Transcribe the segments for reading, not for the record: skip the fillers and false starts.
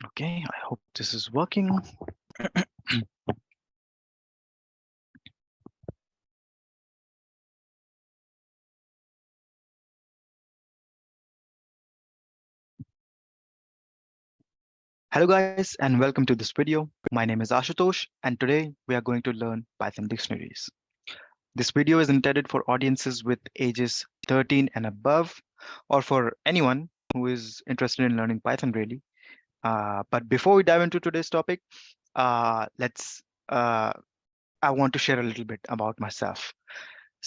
Okay, I hope this is working. Hello guys and welcome to this video. My name is Ashutosh and today we are going to learn Python dictionaries. This video is intended for audiences with ages 13 and above or for anyone who is interested in learning Python really. But before we dive into today's topic, let's I want to share a little bit about myself.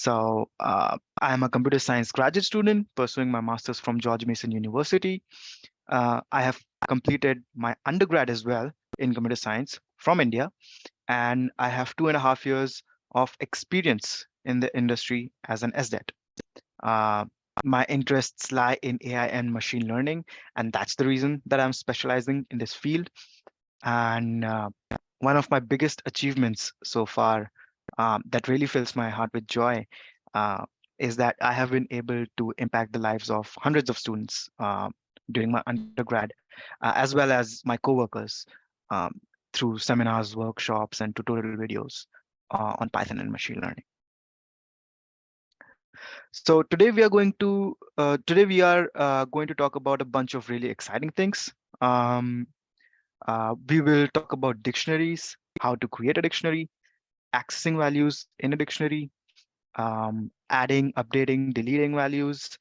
I am a computer science graduate student pursuing my master's from George Mason University. I have completed my undergrad as well in computer science from India, and I have 2.5 years of experience in the industry as an SDET. Uh, my interests lie in AI and machine learning, and that's the reason that I'm specializing in this field. And one of my biggest achievements so far that really fills my heart with joy uh, is that I have been able to impact the lives of hundreds of students during my undergrad, as well as my coworkers um, through seminars, workshops, and tutorial videos on Python and machine learning. So today we are going to talk about a bunch of really exciting things. Um, we will talk about dictionaries, how to create a dictionary, accessing values in a dictionary, adding, updating, deleting values,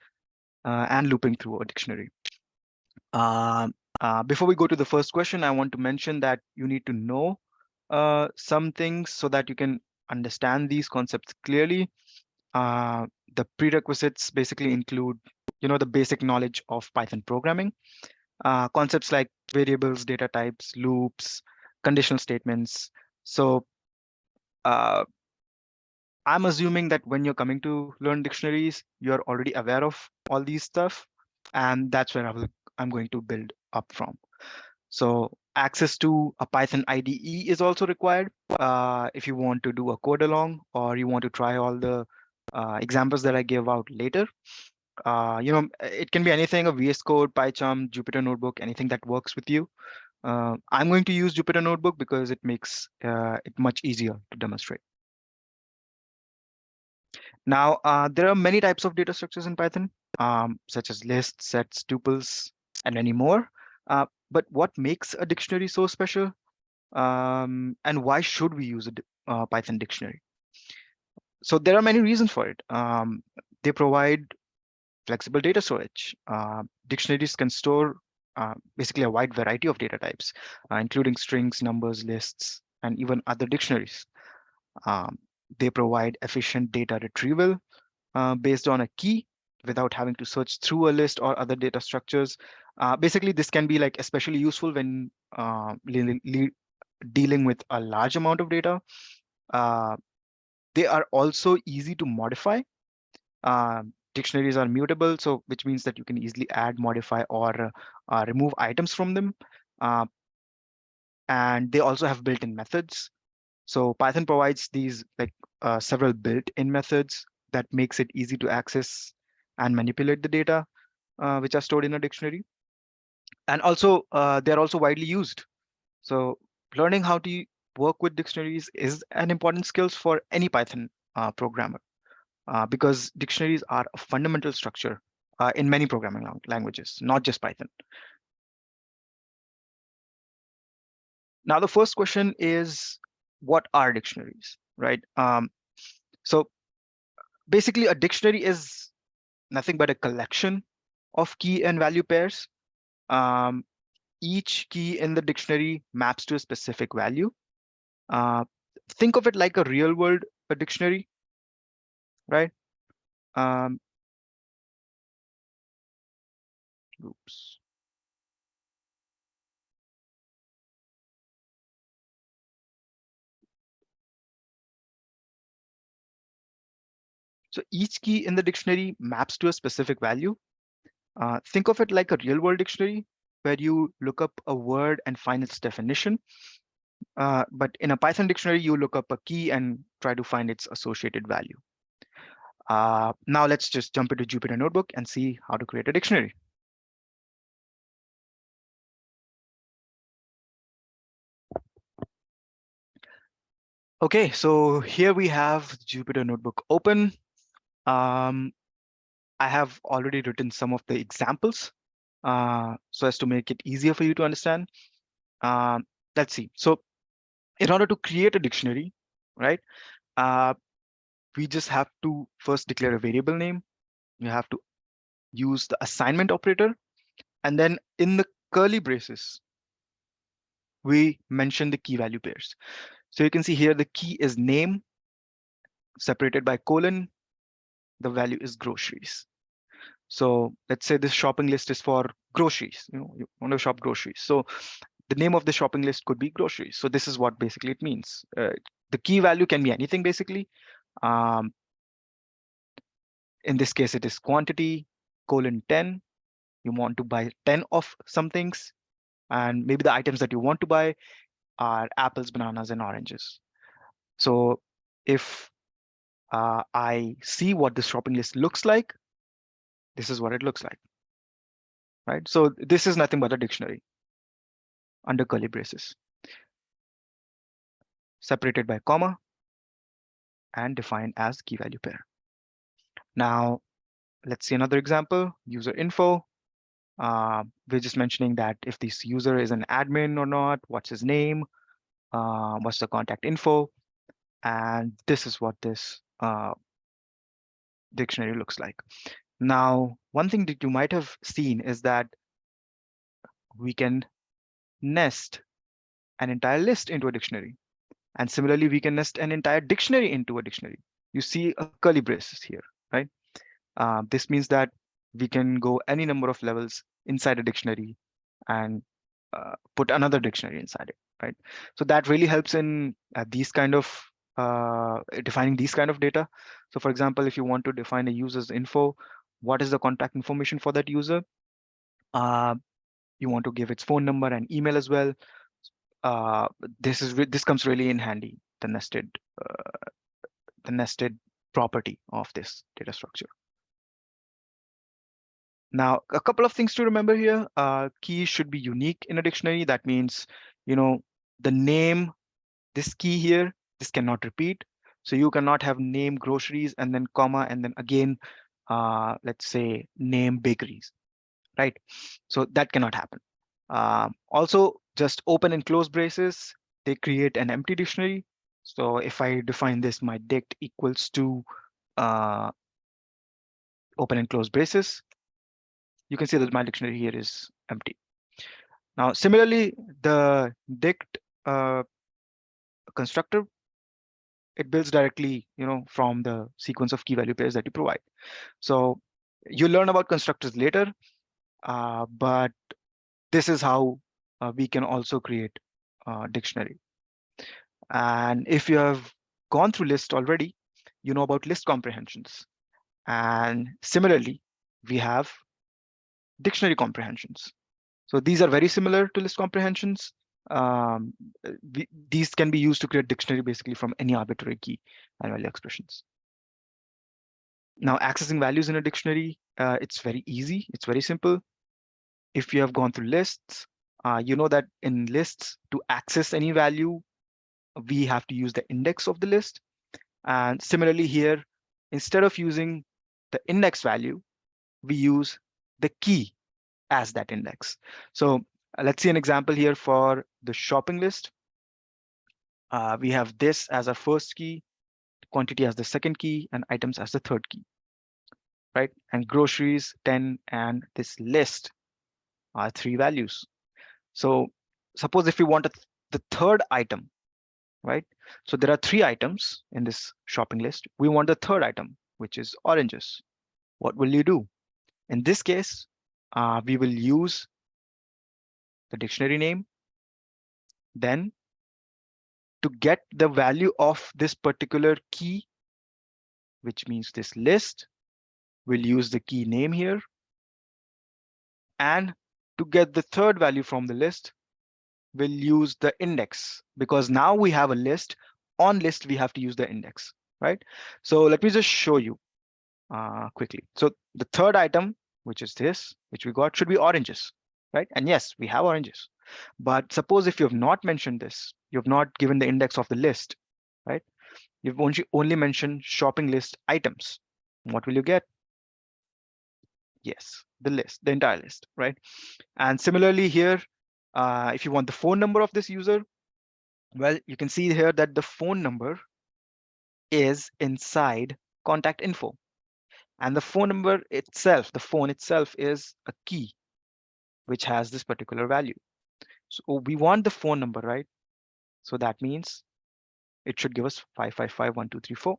and looping through a dictionary. Before we go to the first question, I want to mention that you need to know some things so that you can understand these concepts clearly. Uh, the prerequisites basically include, the basic knowledge of Python programming, concepts like variables, data types, loops, conditional statements. So uh, I'm assuming that when you're coming to learn dictionaries, you're already aware of all these stuff, and that's where I'm going to build up from. So access to a Python IDE is also required if you want to do a code along or you want to try all the examples that I give out later. It can be anything, a VS Code, PyCharm, Jupyter Notebook, anything that works with you. I'm going to use Jupyter Notebook because it makes it much easier to demonstrate. Now, there are many types of data structures in Python, such as lists, sets, tuples, and many more. But what makes a dictionary so special? And why should we use a Python dictionary? So there are many reasons for it. They provide flexible data storage. Dictionaries can store basically a wide variety of data types, including strings, numbers, lists, and even other dictionaries. Um, they provide efficient data retrieval based on a key without having to search through a list or other data structures. Basically, this can be like especially useful when dealing with a large amount of data. Uh, they are also easy to modify. Dictionaries are mutable, so which means that you can easily add, modify, or remove items from them. Uh, and they also have built-in methods. So Python provides these like several built-in methods that makes it easy to access and manipulate the data which are stored in a dictionary. And also, they're also widely used. So learning how to work with dictionaries is an important skills for any Python programmer because dictionaries are a fundamental structure in many programming languages, not just Python. Now, the first question is, what are dictionaries, right? So basically, a dictionary is nothing but a collection of key and value pairs. Um, each key in the dictionary maps to a specific value. Uh, think of it like a real world a dictionary, right? Um, oops. So each key in the dictionary maps to a specific value. Think of it like a real world dictionary where you look up a word and find its definition. But in a Python dictionary, you look up a key and try to find its associated value. Now let's just jump into Jupyter Notebook and see how to create a dictionary. Okay, so here we have the Jupyter Notebook open. I have already written some of the examples so as to make it easier for you to understand. Um, let's see. So in order to create a dictionary, right, we just have to first declare a variable name. You have to use the assignment operator. And then in the curly braces, we mention the key value pairs. So you can see here the key is name separated by colon. The value is groceries. So let's say this shopping list is for groceries. You want to shop groceries. So the name of the shopping list could be groceries. So this is what basically it means. The key value can be anything basically. Um, in this case, it is quantity colon 10. You want to buy 10 of some things, and maybe the items that you want to buy are apples, bananas, and oranges. So if I see what this shopping list looks like, this is what it looks like, right? So this is nothing but a dictionary under curly braces, separated by comma and defined as key value pair. Now, let's see another example, user info. We're just mentioning that if this user is an admin or not, what's his name, what's the contact info, and this is what this dictionary looks like. Now, one thing that you might have seen is that we can nest an entire list into a dictionary. And similarly, we can nest an entire dictionary into a dictionary. You see a curly braces here, right? This means that we can go any number of levels inside a dictionary and put another dictionary inside it, right? So that really helps in these kind of defining these kind of data. So for example, if you want to define a user's info, what is the contact information for that user? Uh, you want to give its phone number and email as well. This comes really in handy, the nested property of this data structure. Now, a couple of things to remember here. Keys should be unique in a dictionary. That means, the name, this key here, this cannot repeat. So you cannot have name groceries and then comma and then again, let's say name bakeries, right? So that cannot happen. Also, just open and close braces, they create an empty dictionary. So if I define this, my dict equals to uh, open and close braces, you can see that my dictionary here is empty. Now, similarly, the dict constructor, it builds directly, from the sequence of key value pairs that you provide. So you learn about constructors later, but this is how we can also create a dictionary. And if you have gone through list already, you know about list comprehensions. And similarly, we have dictionary comprehensions. So these are very similar to list comprehensions. Um, these can be used to create dictionary basically from any arbitrary key and value expressions. Now, accessing values in a dictionary, it's very easy. It's very simple. If you have gone through lists, you know that in lists, to access any value, we have to use the index of the list. And similarly here, instead of using the index value, we use the key as that index. So let's see an example here for the shopping list. We have this as our first key, quantity as the second key, and items as the third key, right? And groceries, 10, and this list are 3 values. So suppose if we want the third item, right? So there are 3 items in this shopping list. We want the third item, which is oranges. What will you do? In this case, we will use the dictionary name. Then to get the value of this particular key, which means this list, we'll use the key name here. And to get the third value from the list, we'll use the index, because now we have a list. On list, we have to use the index, right? So let me just show you quickly. So the third item, which is this, which we got, should be oranges, right? And yes, we have oranges. But suppose if you have not mentioned this, you have not given the index of the list, right? You've only mentioned shopping list items. What will you get? Yes, the list, the entire list, right? And similarly here, if you want the phone number of this user, well, you can see here that the phone number is inside contact info. And the phone number itself, the phone itself is a key which has this particular value. So we want the phone number, right? So that means it should give us 5551234.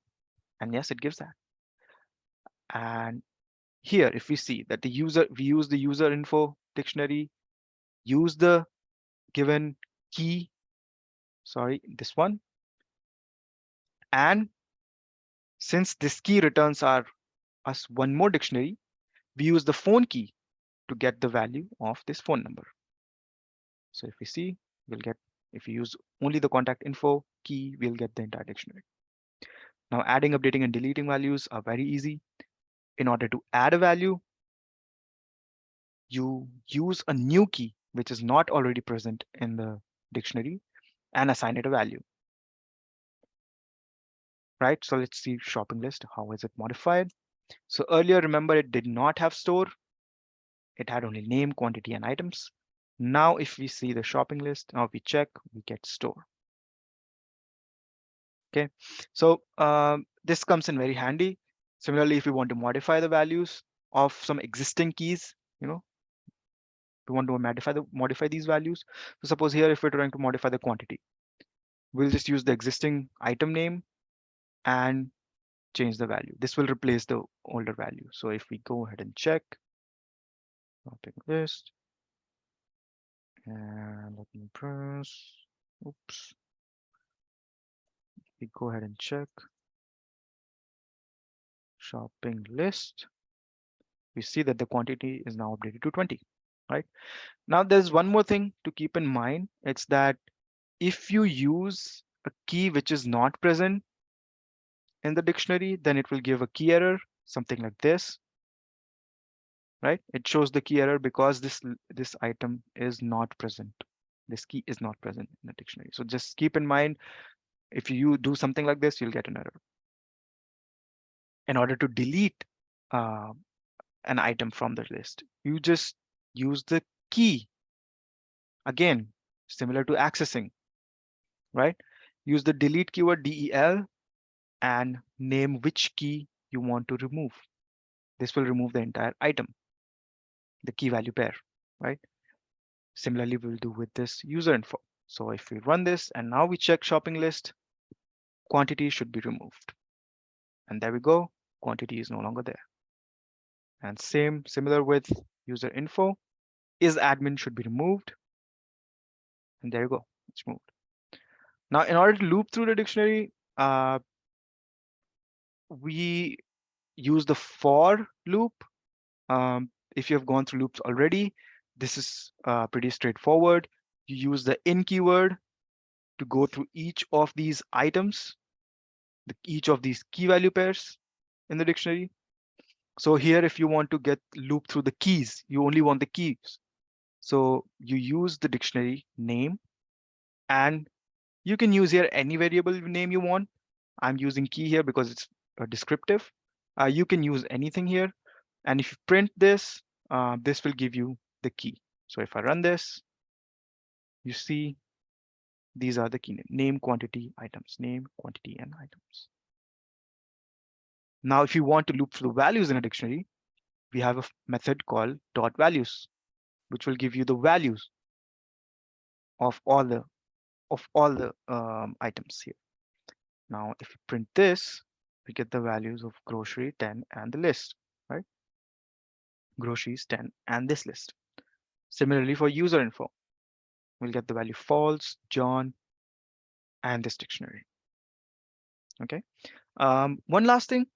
And yes, it gives that. And here, if we see that we use the user info dictionary, use the given key, sorry, this one. And since this key returns us one more dictionary, we use the phone key to get the value of this phone number. So if we see, we'll get, if we use only the contact info key, we'll get the entire dictionary. Now adding, updating, and deleting values are very easy. In order to add a value, you use a new key, which is not already present in the dictionary, and assign it a value, right? So let's see shopping list. How is it modified? So earlier, remember, it did not have store. It had only name, quantity, and items. Now, if we see the shopping list, now if we check, we get store. Okay, so this comes in very handy. Similarly, if we want to modify the values of some existing keys, we want to modify these values. So suppose here, if we're trying to modify the quantity, we'll just use the existing item name and change the value. This will replace the older value. So if we go ahead and check shopping list, and let me press, oops, we go ahead and check shopping list, we see that the quantity is now updated to 20, right? Now there's one more thing to keep in mind. It's that if you use a key which is not present in the dictionary, then it will give a key error, something like this, right? It shows the key error because this item is not present. This key is not present in the dictionary. So just keep in mind, if you do something like this, you'll get an error. In order to delete uh, an item from the list, you just use the key. Again, similar to accessing, right? Use the delete keyword del and name which key you want to remove. This will remove the entire item, the key value pair, right? Similarly, we'll do with this user info. So if we run this and now we check shopping list, quantity should be removed. And there we go, quantity is no longer there. And similar with user info, is admin should be removed. And there you go, it's moved. Now, in order to loop through the dictionary, we use the for loop. If you have gone through loops already, this is pretty straightforward. You use the in keyword to go through each of these items, each of these key value pairs in the dictionary. So here, if you want to get loop through the keys, you only want the keys. So you use the dictionary name, and you can use here any variable name you want. I'm using key here because it's descriptive. You can use anything here. And if you print this, this will give you the key. So if I run this, you see these are the key name, quantity, items, name, quantity, and items. Now, if you want to loop through values in a dictionary, we have a method called dot values, which will give you the values of all the items here. Now, if you print this, we get the values of grocery 10 and the list, right? Groceries 10 and this list. Similarly, for user info, we'll get the value false, John, and this dictionary. Okay. One last thing,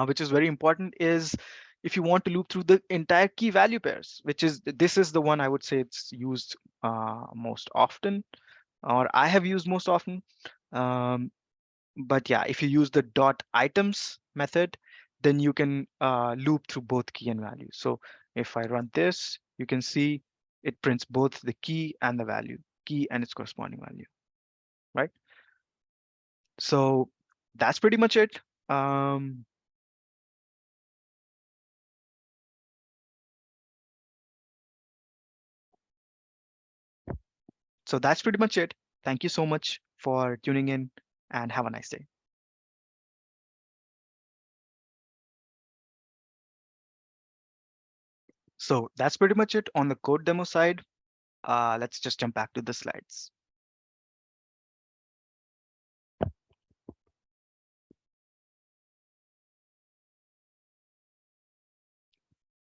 which is very important, is if you want to loop through the entire key value pairs, this is the one I would say it's used most often, or I have used most often. But yeah, if you use the dot items method, then you can loop through both key and value. So if I run this, you can see it prints both the key and the value, key and its corresponding value, right? So that's pretty much it. Um, so that's pretty much it. Thank you so much for tuning in and have a nice day. So that's pretty much it on the code demo side. Let's just jump back to the slides.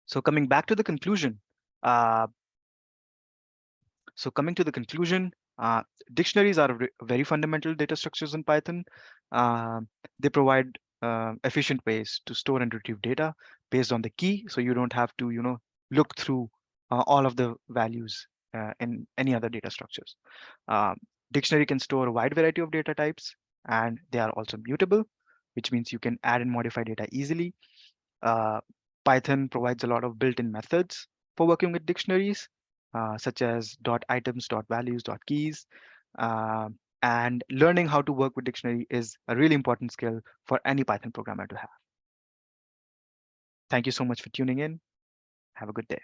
So coming back to the conclusion, uh, So coming to the conclusion, dictionaries are very fundamental data structures in Python. Uh, they provide efficient ways to store and retrieve data based on the key, so you don't have to, look through all of the values in any other data structures. Um, Dictionary can store a wide variety of data types, and they are also mutable, which means you can add and modify data easily. Uh, Python provides a lot of built-in methods for working with dictionaries, such as .items, .values, .keys. Uh, and learning how to work with dictionary is a really important skill for any Python programmer to have. Thank you so much for tuning in. Have a good day.